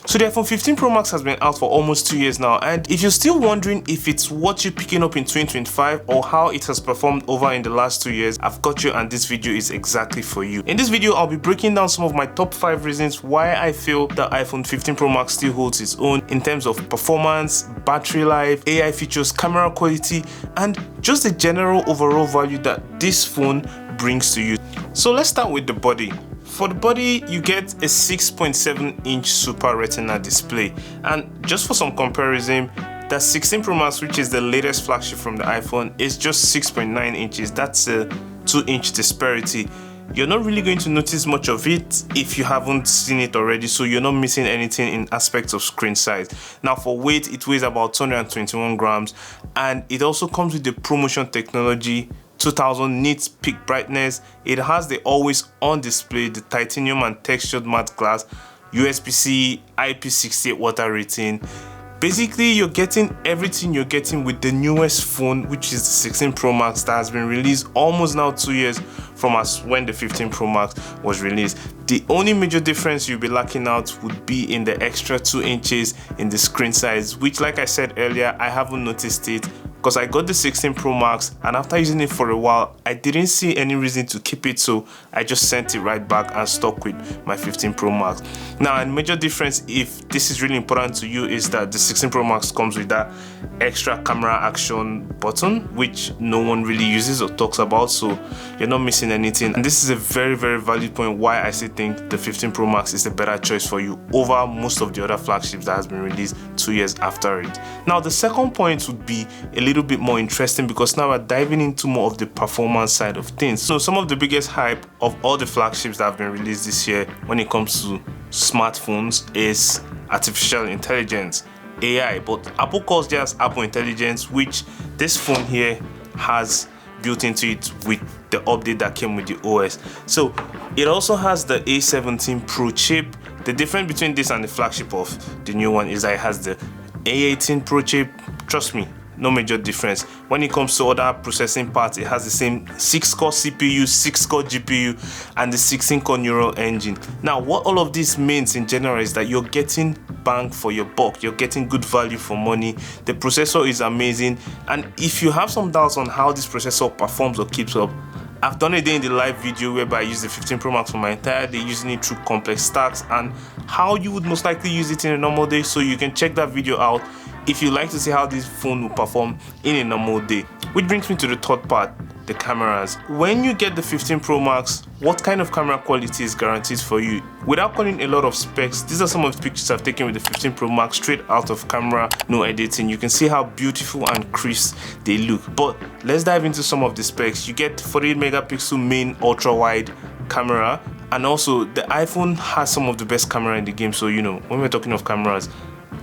So the iPhone 15 Pro Max has been out for almost 2 years now, and if you're still wondering if it's worth you picking up in 2025 or how it has performed over in the last 2 years, I've got you, and this video is exactly for you. In this video, I'll be breaking down some of my top 5 reasons why I feel the iPhone 15 Pro Max still holds its own in terms of performance, battery life, AI features, camera quality, and just the general overall value that this phone brings to you. So let's start with the body. For the body, you get a 6.7-inch Super Retina display, and just for some comparison, the 16 Pro Max, which is the latest flagship from the iPhone, is just 6.9 inches. That's a 2-inch disparity. You're not really going to notice much of it if you haven't seen it already, so you're not missing anything in aspects of screen size. Now for weight, it weighs about 221 grams, and it also comes with the ProMotion technology, 2000 nits peak brightness. It has the always on display, the titanium and textured matte glass, USB-C, IP68 water rating. Basically, you're getting everything you're getting with the newest phone, which is the 16 Pro Max, that has been released almost now 2 years from when the 15 Pro Max was released. The only major difference you'll be lacking out would be in the extra 2 inches in the screen size, which, like I said earlier, I haven't noticed it because I got the 16 Pro Max, and after using it for a while, I didn't see any reason to keep it, so I just sent it right back and stuck with my 15 Pro Max. Now, a major difference, if this is really important to you, is that the 16 Pro Max comes with that extra camera action button, which no one really uses or talks about, so you're not missing anything. And this is a very, very valid point why I still think the 15 Pro Max is a better choice for you over most of the other flagships that has been released 2 years after it. Now, the second point would be a little bit more interesting because now we're diving into more of the performance side of things. So some of the biggest hype of all the flagships that have been released this year when it comes to smartphones is artificial intelligence, AI, but Apple calls theirs Apple Intelligence, which this phone here has built into it with the update that came with the OS. So it also has the A17 Pro chip. The difference between this and the flagship of the new one is that it has the A18 Pro chip. Trust me, no major difference. When it comes to other processing parts, it has the same 6-core CPU, 6-core GPU, and the 16-core neural engine. Now, what all of this means in general is that you're getting bang for your buck. You're getting good value for money. The processor is amazing, and if you have some doubts on how this processor performs or keeps up, I've done a day in the live video whereby I used the 15 Pro Max for my entire day, using it through complex stacks and how you would most likely use it in a normal day, so you can check that video out if you like to see how this phone will perform in a normal day. Which brings me to the third part, the cameras. When you get the 15 Pro Max, what kind of camera quality is guaranteed for you? Without calling a lot of specs, these are some of the pictures I've taken with the 15 Pro Max straight out of camera, no editing. You can see how beautiful and crisp they look. But let's dive into some of the specs. You get 48 megapixel main ultra wide camera, and also the iPhone has some of the best camera in the game. So, you know, when we're talking of cameras,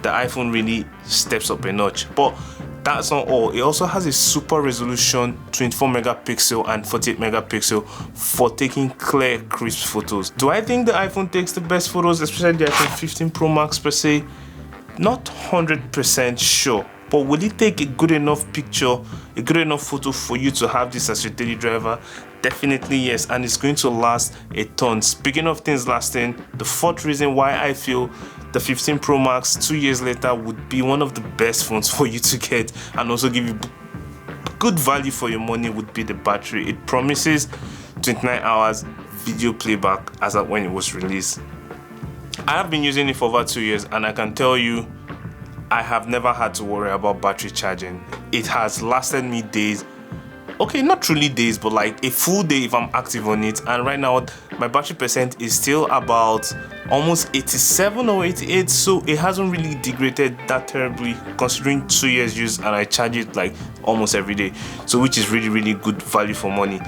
the iPhone really steps up a notch. But that's not all. It also has a super resolution 24 megapixel and 48 megapixel for taking clear, crisp photos. Do I think the iPhone takes the best photos, especially the iPhone 15 Pro Max per se? Not 100% sure. But will it take a good enough picture, a good enough photo for you to have this as your daily driver? Definitely yes, and it's going to last a ton. Speaking of things lasting, the fourth reason why I feel the 15 Pro Max 2 years later would be one of the best phones for you to get and also give you good value for your money would be the battery. It promises 29 hours video playback as at when it was released. I have been using it for over 2 years, and I can tell you I have never had to worry about battery charging. It has lasted me days. Okay, not truly days, but like a full day if I'm active on it. And right now, my battery percent is still about almost 87 or 88, so it hasn't really degraded that terribly considering 2 years use, and I charge it like almost every day. So which is really, really good value for money.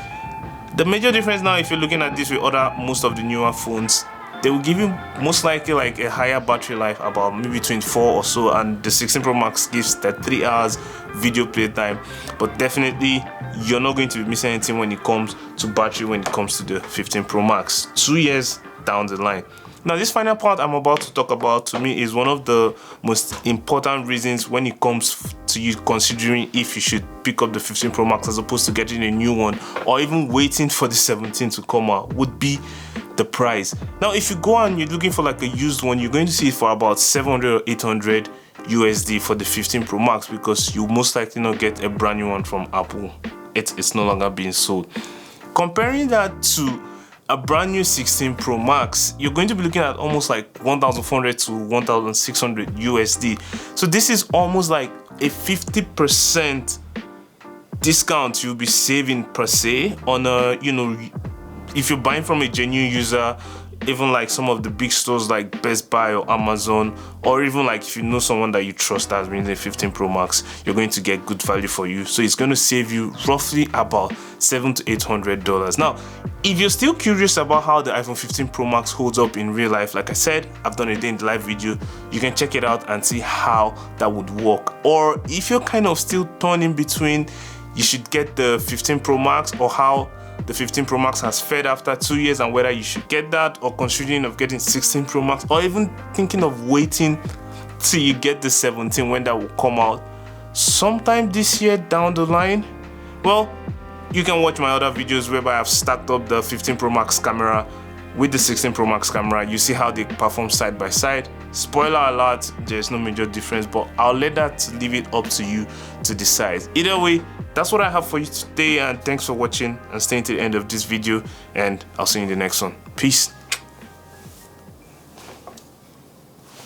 The major difference now, if you're looking at this with most of the newer phones, they will give you most likely like a higher battery life, about maybe 24 or so, and the 16 Pro Max gives that 3 hours video play time. But definitely you're not going to be missing anything when it comes to battery when it comes to the 15 Pro Max 2 years down the line. Now, this final part I'm about to talk about, to me, is one of the most important reasons when it comes to to you considering if you should pick up the 15 Pro Max as opposed to getting a new one or even waiting for the 17 to come out would be the price. Now if you go and you're looking for like a used one, you're going to see it for about 700 or 800 USD for the 15 Pro Max, because you most likely not get a brand new one from Apple. It's no longer being sold. Comparing that to a brand new 16 Pro Max, you're going to be looking at almost like 1,400 to 1,600 USD. So this is almost like a 50% discount you'll be saving per se on a, you know, if you're buying from a genuine user, even like some of the big stores like Best Buy or Amazon, or even like if you know someone that you trust that's been the 15 Pro Max, you're going to get good value for you. So it's going to save you roughly about $700 to $800. Now, if you're still curious about how the iPhone 15 Pro Max holds up in real life, like I said, I've done a day in the live video. You can check it out and see how that would work. Or if you're kind of still torn in between, you should get the 15 Pro Max or how the 15 Pro Max has fared after 2 years and whether you should get that, or considering of getting 16 Pro Max, or even thinking of waiting till you get the 17 when that will come out sometime this year down the line, well, you can watch my other videos whereby I've stacked up the 15 Pro Max camera with the 16 Pro Max camera. You see how they perform side by side. Spoiler alert, there's no major difference, but I'll leave it up to you to decide. Either way, that's what I have for you today, and thanks for watching and staying to the end of this video, and I'll see you in the next one. Peace.